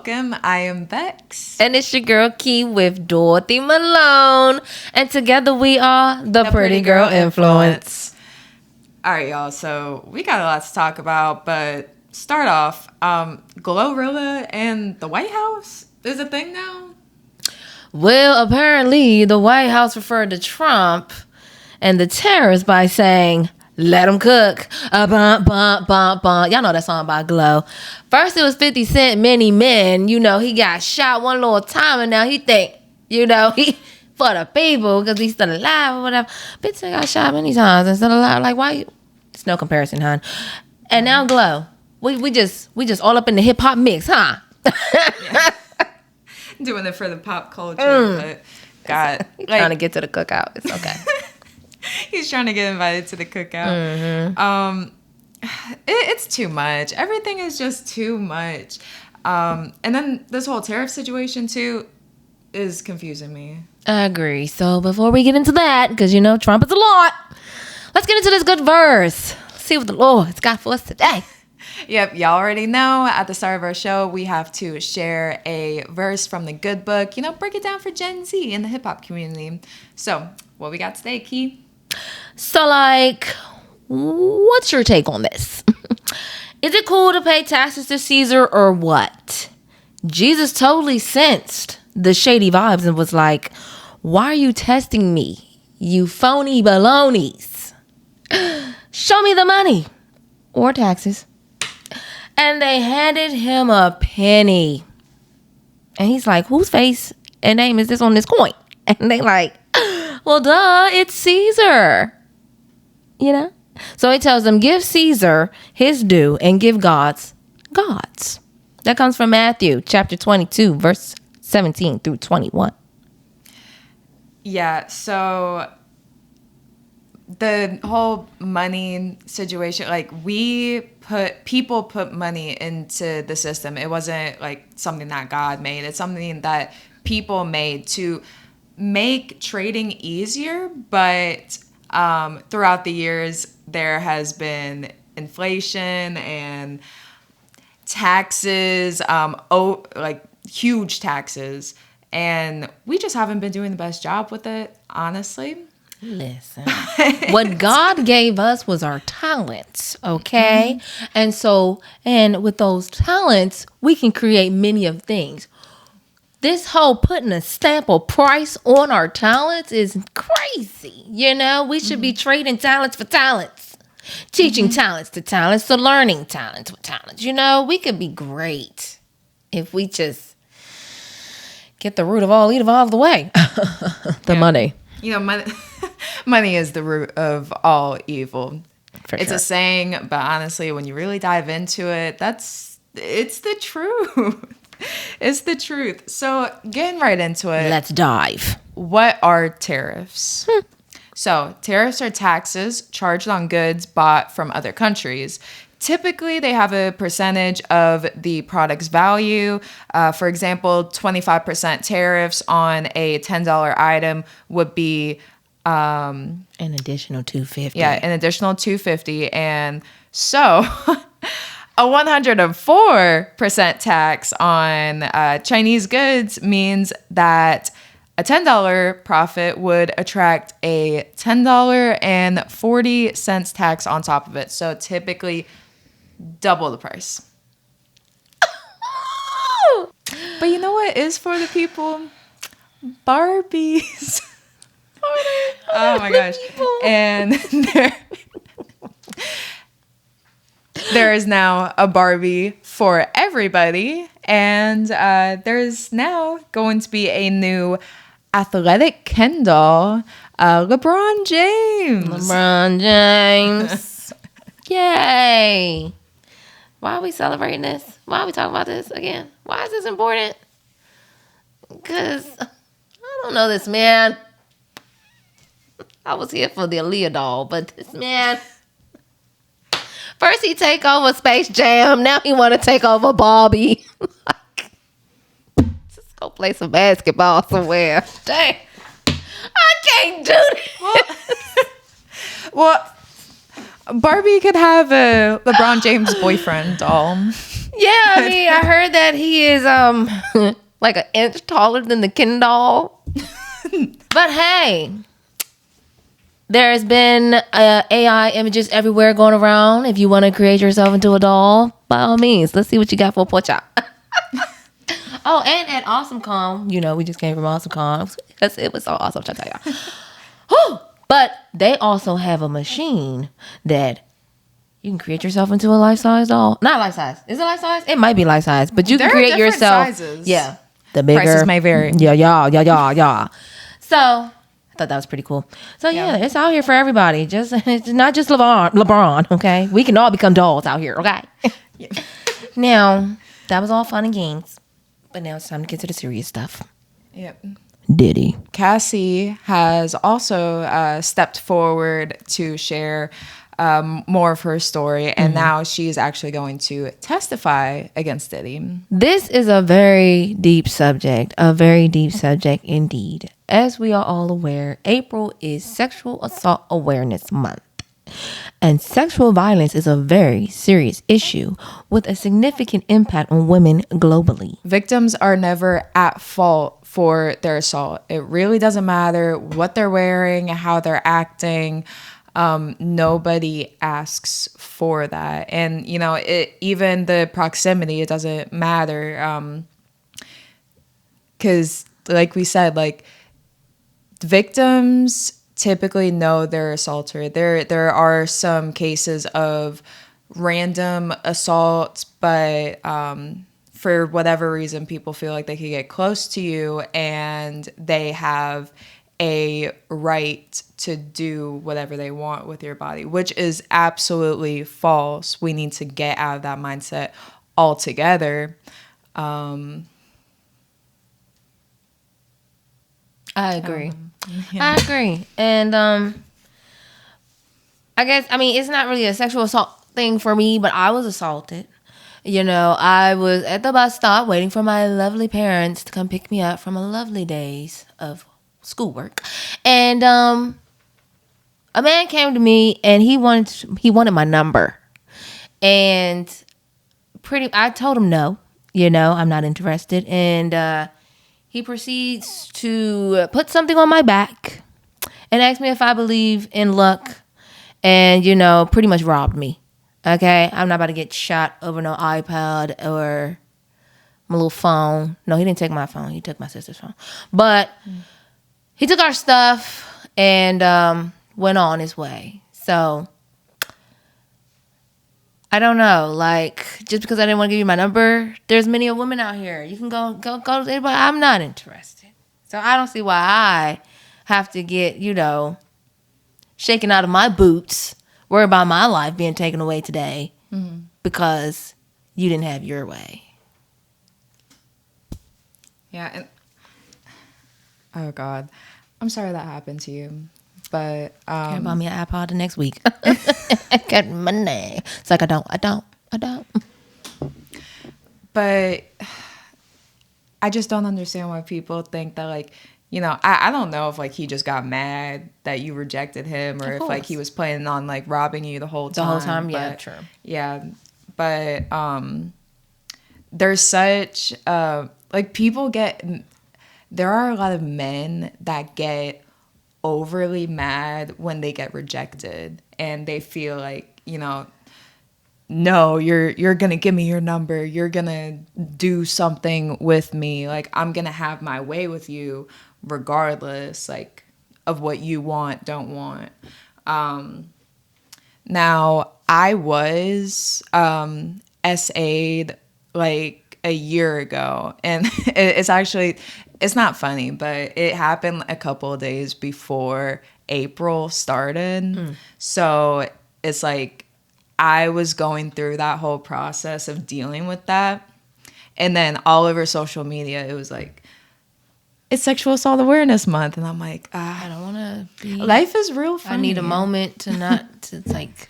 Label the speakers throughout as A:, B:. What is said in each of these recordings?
A: welcome. I am Bex.
B: And it's your girl Key with Dorothy Malone. And together we are the Pretty Girl Influence.
A: All right, y'all. So we got a lot to talk about, but start off, Glorilla and the White House is a thing now?
B: Well, apparently the White House referred to Trump and the tariffs by saying, let them cook. Bum, bum, bum, bum. Y'all know that song by Glow. First it was 50 Cent, Many Men. You know, he got shot one little time and now he think, he for the people because he's still alive or whatever. Bitch, I got shot many times and still alive. Like, why? It's no comparison, hon. And now Glow. We just all up in the hip hop mix, huh?
A: Yeah. Doing it for the pop culture, but God,
B: trying to get to the cookout. It's okay.
A: He's trying to get invited to the cookout. It's too much. Everything is just too much. And then this whole tariff situation too is confusing me.
B: I agree. So before we get into that, because Trump is a lot, let's get into this good verse. Let's see what the Lord's got for us today.
A: Yep, y'all already know at the start of our show, we have to share a verse from the good book, break it down for Gen Z in the hip hop community. So what we got today, Key?
B: So what's your take on this? Is it cool to pay taxes to Caesar or what? Jesus totally sensed the shady vibes and was like, why are you testing me, you phony balonies? Show me the money or taxes. And they handed him a penny. And he's like, whose face and name is this on this coin? And they like, well, duh, it's Caesar. So he tells them, give Caesar his due and give God's. That comes from Matthew chapter 22, verse 17 through 21.
A: Yeah, so the whole money situation, people put money into the system. It wasn't like something that God made. It's something that people made to make trading easier. But throughout the years, there has been inflation and taxes, huge taxes. And we just haven't been doing the best job with it, honestly.
B: Listen, what God gave us was our talents, okay? Mm-hmm. And with those talents, we can create many of things. This whole putting a stamp or price on our talents is crazy. We should be trading talents for talents, teaching talents to talents, to learning talents with talents. We could be great if we just get the root of all evil out of the way. Money.
A: Money is the root of all evil. It's
B: sure.
A: a saying, but honestly, when you really dive into it, it's the truth. It's the truth. So getting right into it.
B: Let's dive.
A: What are tariffs? So tariffs are taxes charged on goods bought from other countries. Typically, they have a percentage of the product's value. For example, 25% tariffs on a $10 item would be
B: an additional $250.
A: Yeah, an additional $250. And so a 104% tax on Chinese goods means that a $10 profit would attract a $10.40 tax on top of it. So typically double the price. But you know what is for the people? Barbies. Oh my gosh. And there is now a Barbie for everybody. And there's now going to be a new athletic Ken doll, LeBron James.
B: Yay. Why are we celebrating this? Why are we talking about this again? Why is this important? Because I don't know this man. I was here for the Aaliyah doll, but this man, first he take over Space Jam, now he want to take over Barbie. Just go play some basketball somewhere. Dang, I can't do this.
A: Well, Barbie could have a LeBron James boyfriend doll.
B: Yeah, I mean, I heard that he is like an inch taller than the Ken doll. But hey, there's been AI images everywhere going around. If you want to create yourself into a doll, by all means, let's see what you got for a pocha. Oh, and at AwesomeCon, we just came from AwesomeCon. It was so awesome, to tell y'all. Whew. But they also have a machine that you can create yourself into a life-size doll. Not life-size. Is it life-size? It might be life-size, but you can create yourself.
A: Sizes.
B: Yeah, the bigger.
A: Prices may vary.
B: Yeah. So I thought that was pretty cool. So yeah, it's out here for everybody. It's not just LeBron. Okay, we can all become dolls out here. Okay.
A: Yeah.
B: Now that was all fun and games, but now it's time to get to the serious stuff.
A: Yep.
B: Diddy.
A: Cassie has also stepped forward to share more of her story, and now she's actually going to testify against Diddy.
B: This is a very deep subject indeed. As we are all aware, April is Sexual Assault Awareness Month. And sexual violence is a very serious issue with a significant impact on women globally.
A: Victims are never at fault for their assault. It really doesn't matter what they're wearing, how they're acting. Nobody asks for that. And, even the proximity, it doesn't matter. Because, like we said, victims typically know their assaulter. There are some cases of random assaults, but for whatever reason, people feel like they could get close to you and they have a right to do whatever they want with your body, which is absolutely false. We need to get out of that mindset altogether.
B: I agree.
A: Yeah.
B: I agree. And I guess, it's not really a sexual assault thing for me, but I was assaulted. I was at the bus stop waiting for my lovely parents to come pick me up from a lovely days of schoolwork. And a man came to me and he wanted my number. And I told him no, I'm not interested. And he proceeds to put something on my back and asked me if I believe in luck and, pretty much robbed me. Okay? I'm not about to get shot over no iPad or my little phone. No, he didn't take my phone. He took my sister's phone. But he took our stuff and went on his way. So I don't know. Just because I didn't want to give you my number, there's many a women out here. You can go to anybody. I'm not interested. So I don't see why I have to get, shaken out of my boots, worry about my life being taken away today because you didn't have your way.
A: Yeah. And oh, God. I'm sorry that happened to you. But
B: Can't buy me an iPod the next week. Got money. It's like I don't.
A: But I just don't understand why people think that I don't know if he just got mad that you rejected him or if he was planning on robbing you the whole time.
B: Yeah, true.
A: Yeah. But there's such there are a lot of men that get overly mad when they get rejected and they feel no, you're gonna give me your number, you're gonna do something with me, I'm gonna have my way with you regardless of what you don't want. Now I was SA'd a year ago, and it's not funny, but it happened a couple of days before April started. So it's I was going through that whole process of dealing with that. And then all over social media, it was it's Sexual Assault Awareness Month. And I'm
B: I don't want to be...
A: Life is real funny.
B: I need a moment to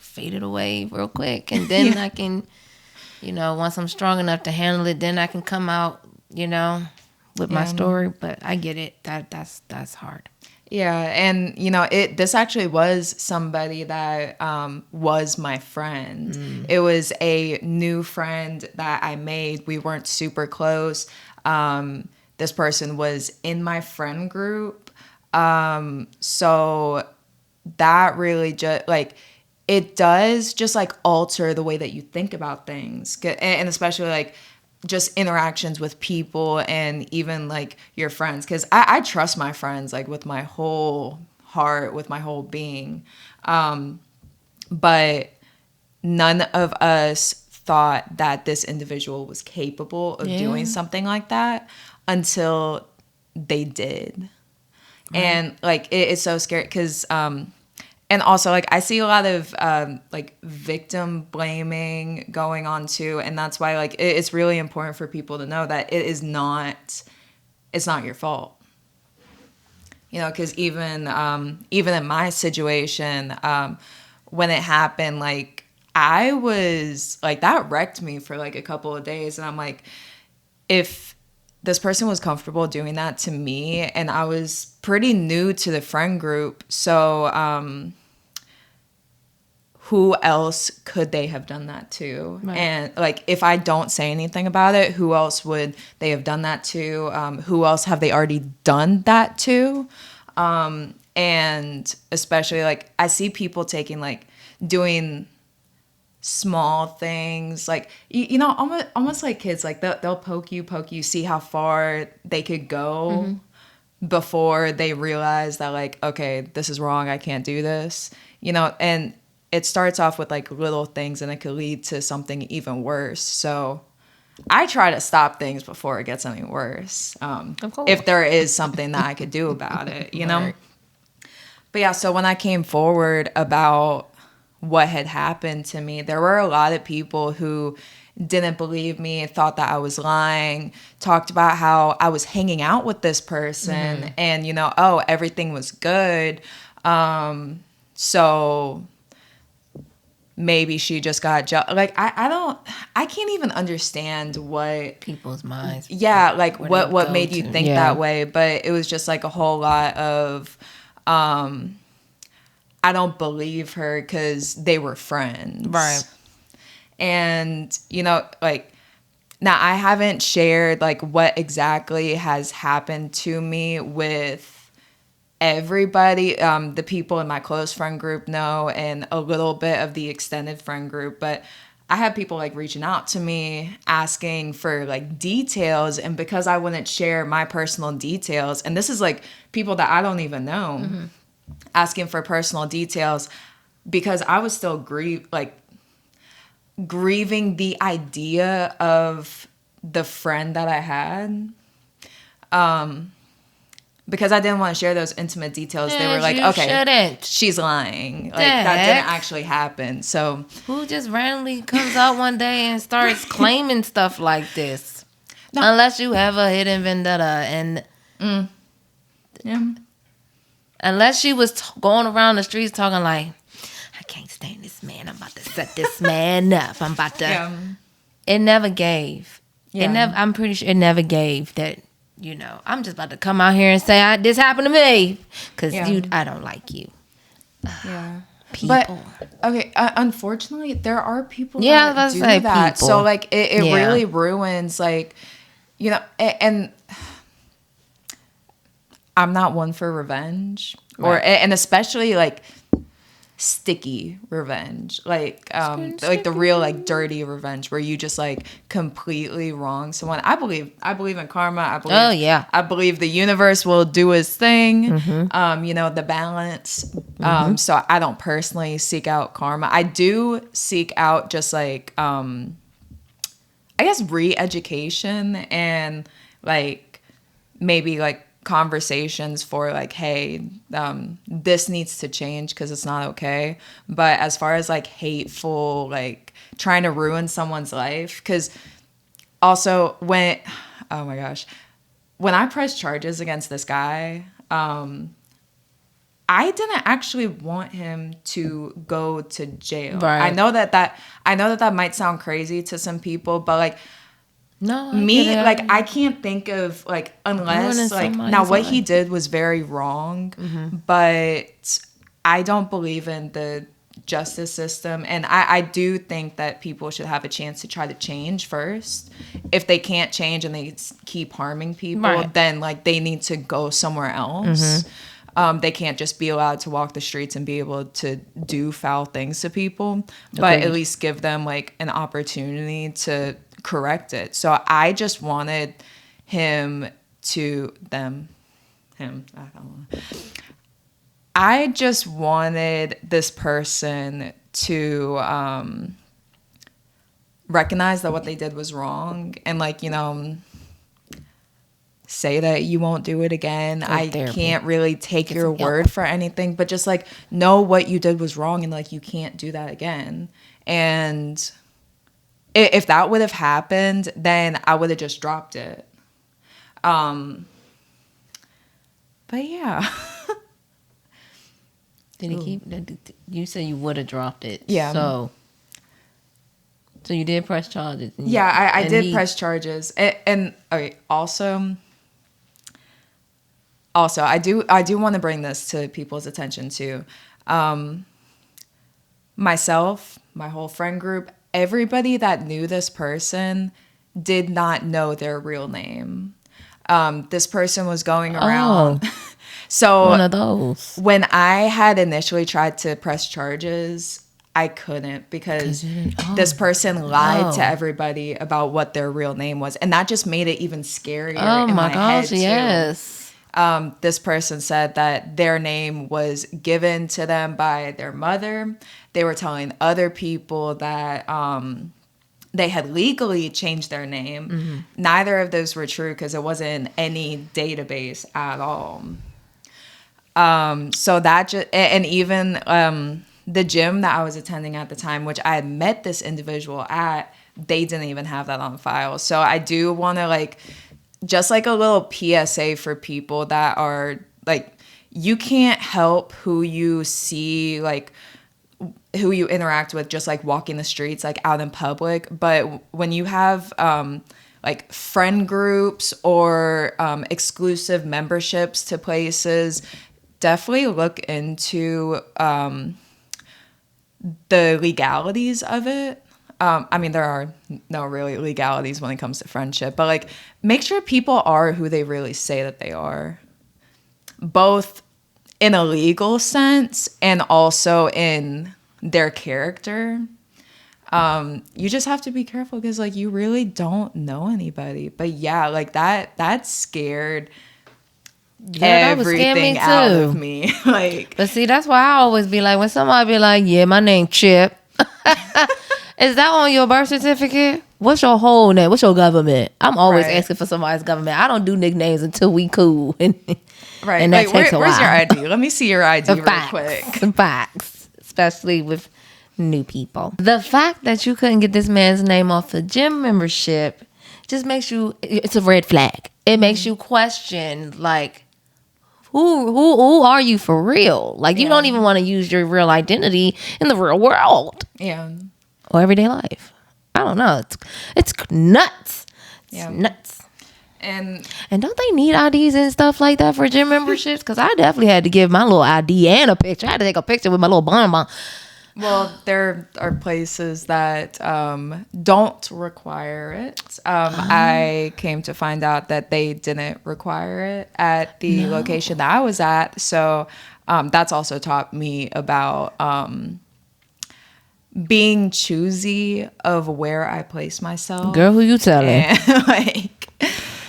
B: fade it away real quick. And then I can, once I'm strong enough to handle it, then I can come out, with my story. But I get it. That's hard.
A: Yeah, and this actually was somebody that was my friend. It was a new friend that I made. We weren't super close. This person was in my friend group. So that really just like it does just like alter the way that you think about things, and especially like just interactions with people and even like your friends, because I trust my friends like with my whole heart, with my whole being, but none of us thought that this individual was capable of doing something like that until they did. And like it's so scary because and also like I see a lot of like victim blaming going on too, and that's why like it's really important for people to know that it's not your fault, because even in my situation, when it happened, like I was like, that wrecked me for like a couple of days, and I'm like, if this person was comfortable doing that to me, and I was pretty new to the friend group, so who else could they have done that to? Right. And like, if I don't say anything about it, who else would they have done that to? Who else have they already done that to? And especially like I see people taking like doing small things, like almost like kids, like they'll poke you, see how far they could go before they realize that like, okay, this is wrong, I can't do this, and it starts off with like little things and it could lead to something even worse. So I try to stop things before it gets any worse, if there is something that I could do about it,
B: Right.
A: But yeah, so when I came forward about what had happened to me, there were a lot of people who didn't believe me, thought that I was lying, talked about how I was hanging out with this person and, everything was good. So maybe she just got like, I can't even understand what
B: People's minds.
A: Yeah, like what made you think that way. But it was just like a whole lot of, I don't believe her because they were friends.
B: Right.
A: And, like, now I haven't shared like what exactly has happened to me with everybody. The people in my close friend group know, and a little bit of the extended friend group. But I had people like reaching out to me asking for like details. And because I wouldn't share my personal details, and this is like people that I don't even know, asking for personal details, because I was still grieving the idea of the friend that I had. Because I didn't want to share those intimate details. They were like, okay, she's lying. Like, that didn't actually happen. So
B: who just randomly comes out one day and starts claiming stuff like this? No. Unless you have a hidden vendetta. And unless she was going around the streets talking like, I can't stand this man, I'm about to set this man up, I'm about to... It never gave. I'm pretty sure it never gave that, I'm just about to come out here and say, this happened to me. Because I don't like you. People.
A: But, okay, unfortunately, there are people that do that. People. So, like, it really ruins, like, and I'm not one for revenge. Right. And especially, like, sticky revenge, like the real like dirty revenge where you just like completely wrong someone. I believe in karma. I believe the universe will do its thing. The balance. So I don't personally seek out karma. I do seek out just like I guess re-education and like maybe like conversations for like, hey, this needs to change because it's not okay. But as far as like hateful, like trying to ruin someone's life, because also when I pressed charges against this guy, I didn't actually want him to go to jail. Right. I know that might sound crazy to some people, but like
B: No,
A: me, like, I can't think of, like, unless, like, now what he did was very wrong, but I don't believe in the justice system, and I do think that people should have a chance to try to change first. If they can't change and they keep harming people, then, like, they need to go somewhere else. They can't just be allowed to walk the streets and be able to do foul things to people, but at least give them, like, an opportunity to correct it. So I just wanted I just wanted this person to recognize that what they did was wrong and, like, you know, say that you won't do it again. I can't really take your word for anything, but just, like, know what you did was wrong and, like, you can't do that again. And if that would have happened, then I would have just dropped it. But yeah.
B: Did he keep? You said you would have dropped it.
A: Yeah.
B: So you did press charges.
A: Yeah, I did press charges. And okay, also, I do want to bring this to people's attention too. Myself, my whole friend group, everybody that knew this person did not know their real name. This person was going around. So
B: one of those.
A: When I had initially tried to press charges, I couldn't because this person lied to everybody about what their real name was. And that just made it even scarier in my head too.
B: Yes.
A: This person said that their name was given to them by their mother. They were telling other people that they had legally changed their name. Neither of those were true because it wasn't in any database at all. So that just, and even the gym that I was attending at the time, which I had met this individual at, they didn't even have that on file. So I do want to, like, just like a little PSA for people that are, like, you can't help who you see, like, who you interact with, just, like, walking the streets, like, out in public. But when you have, like, friend groups or exclusive memberships to places, definitely look into the legalities of it. I mean, there are no really legalities when it comes to friendship, but, like, make sure people are who they really say that they are, both in a legal sense and also in their character. You just have to be careful because, like, you really don't know anybody. But yeah, like, that scared everything out of me. Like,
B: but see, that's why I always be like, when somebody be like, yeah, my name Chip. Is that on your birth certificate? What's your whole name? What's your government? I'm always asking for somebody's government. I don't do nicknames until we cool. And that takes a while.
A: Where's your ID? Let me see your ID real quick.
B: Facts. Especially with new people. The fact that you couldn't get this man's name off the gym membership just makes you, it's a red flag. It makes you question, like, who are you for real? Like, you don't even want to use your real identity in the real world.
A: Yeah.
B: Or everyday life. I don't know. It's nuts. It's nuts.
A: And
B: don't they need IDs and stuff like that for gym memberships? Because I definitely had to give my little ID and a picture. I had to take a picture with my little bonbon.
A: Well, there are places that don't require it. I came to find out that they didn't require it at the location that I was at. So that's also taught me about being choosy of where I place myself.
B: Girl, who you telling?
A: Like,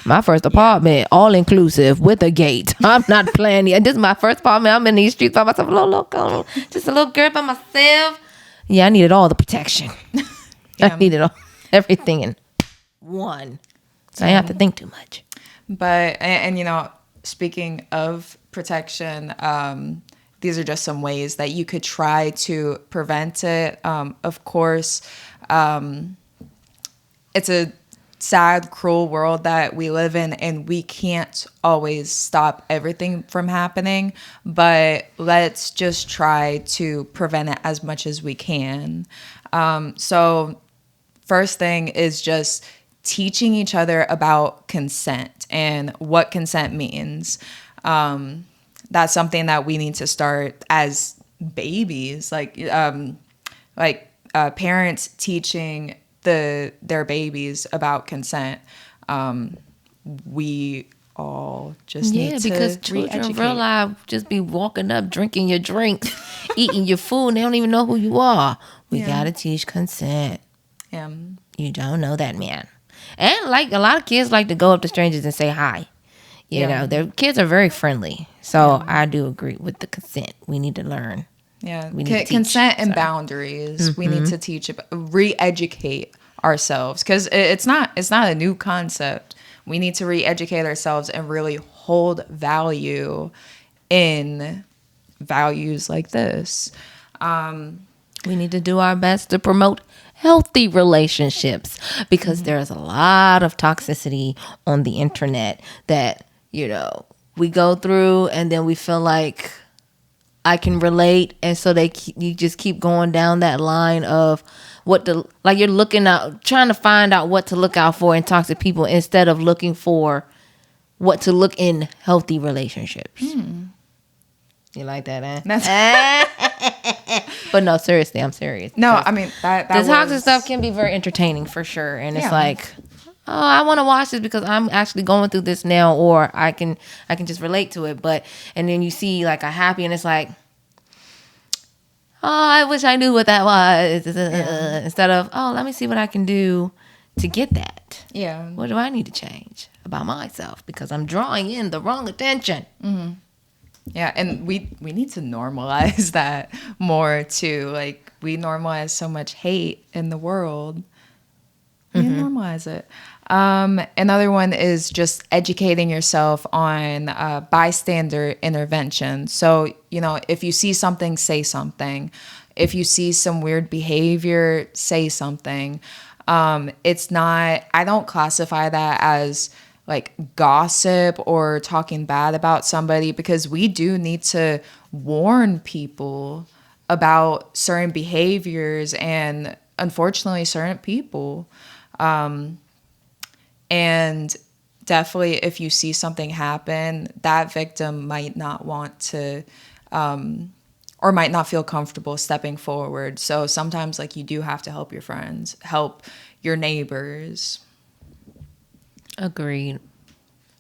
B: my first apartment, all inclusive with a gate. I'm not playing yet. This is my first apartment. I'm in these streets by myself. Just a little girl by myself. Yeah, I needed all the protection. I needed everything in one. So I didn't have to think too much.
A: But, and you know, speaking of protection, these are just some ways that you could try to prevent it. Of course, it's a sad, cruel world that we live in, and we can't always stop everything from happening, but let's just try to prevent it as much as we can. So first thing is just teaching each other about consent and what consent means. That's something that we need to start as babies, parents teaching their babies about consent. We all just need to
B: because children
A: re-educate.
B: real life just be walking up, drinking your drink, eating your food, and they don't even know who you are. We gotta teach consent.
A: Yeah.
B: You don't know that, man. And like a lot of kids like to go up to strangers and say hi. You know, their kids are very friendly. So I do agree with the consent. We need to learn.
A: Yeah,
B: We need to
A: consent
B: teach.
A: and
B: Sorry.
A: boundaries. We need to teach, re-educate ourselves, because it's not a new concept. We need to re-educate ourselves and really hold value in values like this.
B: We need to do our best to promote healthy relationships, because there's a lot of toxicity on the internet that, you know, we go through and then we feel like I can relate, and so you just keep going down that line of you're looking out, trying to find out what to look out for in toxic people instead of looking for what to look in healthy relationships. You like that, But no, seriously, I'm serious.
A: No, I mean that
B: the toxic stuff can be very entertaining for sure, and it's like, oh, I want to watch this because I'm actually going through this now, or I can just relate to it. And then you see like a happy, and it's like, oh, I wish I knew what that was. Instead of, oh, let me see what I can do to get that.
A: Yeah.
B: What do I need to change about myself because I'm drawing in the wrong attention?
A: Mm-hmm. Yeah, and we need to normalize that more too. Like, we normalize so much hate in the world. We normalize it. Another one is just educating yourself on bystander intervention. So, you know, if you see something, say something. If you see some weird behavior, say something. I don't classify that as like gossip or talking bad about somebody, because we do need to warn people about certain behaviors and, unfortunately, certain people. And definitely, if you see something happen, that victim might not want to, or might not feel comfortable stepping forward. So sometimes, like, you do have to help your friends, help your neighbors.
B: Agreed.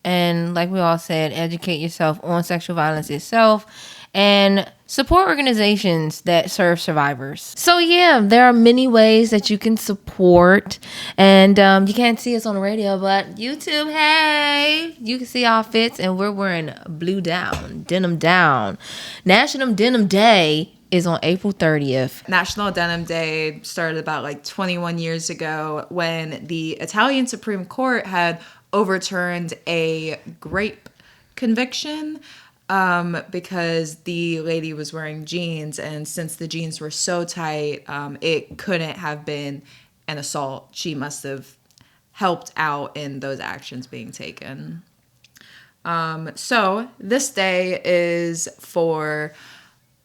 B: And like we all said, educate yourself on sexual violence itself and support organizations that serve survivors. So yeah, there are many ways that you can support. And you can't see us on the radio, but YouTube, hey, you can see our fits, and we're wearing blue down, denim down. National Denim Day is on April 30th.
A: National Denim Day started about like 21 years ago when the Italian Supreme Court had overturned a rape conviction because the lady was wearing jeans, and since the jeans were so tight, it couldn't have been an assault. She must have helped out in those actions being taken. So this day is for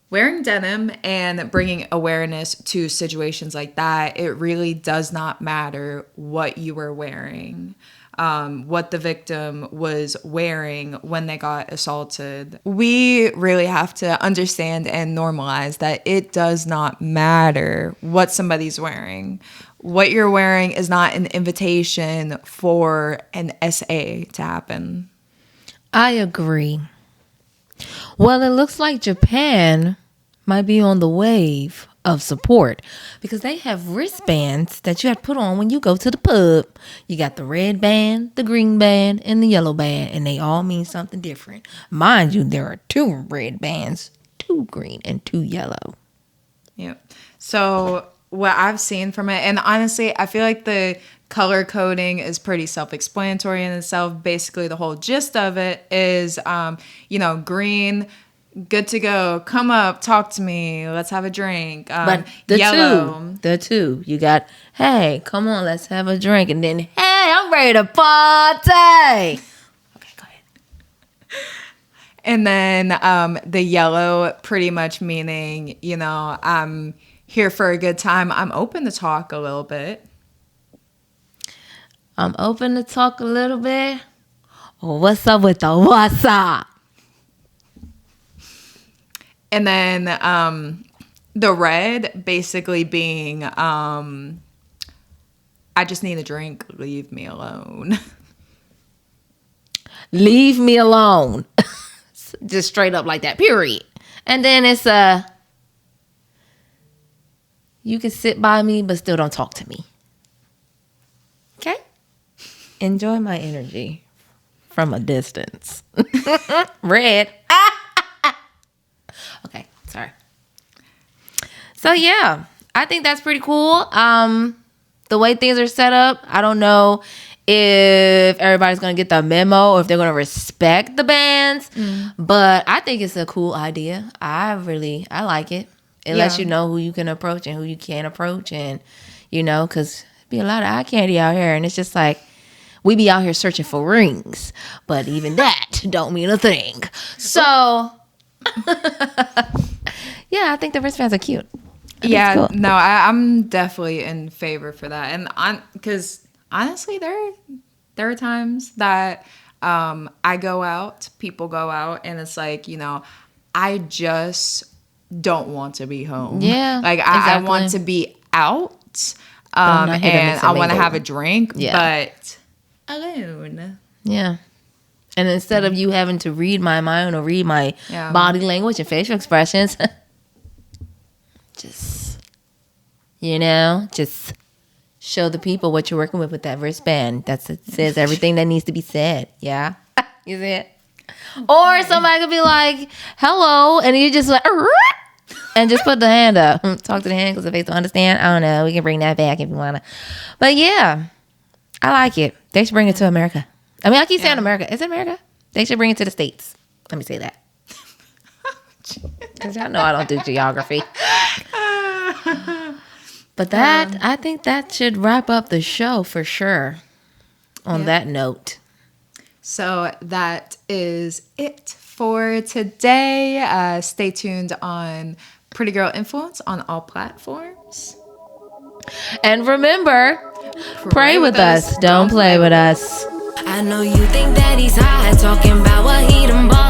A: wearing denim and bringing awareness to situations like that. It really does not matter what you were wearing. What the victim was wearing when they got assaulted. We really have to understand and normalize that it does not matter what somebody's wearing. What you're wearing is not an invitation for an SA to happen.
B: I agree. Well, it looks like Japan might be on the wave of support because they have wristbands that you have to put on when you go to the pub. You got the red band, the green band, and the yellow band, and they all mean something different. Mind you, there are 2 red bands, 2 green, and 2 yellow.
A: Yep. So what I've seen from it, and honestly, I feel like the color coding is pretty self-explanatory in itself. Basically, the whole gist of it is, green, good to go. Come up, talk to me. Let's have a drink.
B: But the two, you got, hey, come on, let's have a drink. And then, hey, I'm ready to party. Okay, go ahead.
A: And then the yellow pretty much meaning, I'm here for a good time. I'm open to talk a little bit.
B: I'm open to talk a little bit. What's up with the what's up?
A: And then the red basically being I just need a drink. Leave me alone.
B: Leave me alone. Just straight up like that, period. And then it's you can sit by me, but still don't talk to me. Okay? Enjoy my energy from a distance. Red. Okay, sorry. So yeah, I think that's pretty cool. The way things are set up, I don't know if everybody's gonna get the memo or if they're gonna respect the bans, but I think it's a cool idea. I like it. It lets you know who you can approach and who you can't approach, and because be a lot of eye candy out here, and it's just like we be out here searching for rings, but even that don't mean a thing. So yeah, I think the wristbands are cute.
A: Yeah, cool. No, I'm definitely in favor for that, and because honestly, there are times that I go out, people go out, and it's like I just don't want to be home.
B: Yeah,
A: like
B: exactly.
A: I want to be out, and I want to have a drink, but alone.
B: Yeah. And instead of you having to read my mind or read my body language and facial expressions, just show the people what you're working with that wristband. It says everything that needs to be said. Yeah. You see it? Or somebody could be like, hello, and you just like, and just put the hand up. Talk to the hand because the face don't understand. I don't know. We can bring that back if you want to. But yeah, I like it. They should bring it to America. I mean, I keep saying America. Is it America? They should bring it to the States. Let me say that. Because y'all know I don't do geography. But I think that should wrap up the show for sure. On that note.
A: So that is it for today. Stay tuned on Pretty Girl Influence on all platforms.
B: And remember, pray with us. Don't play with us.
C: I know you think that he's high, talking about what he done bought.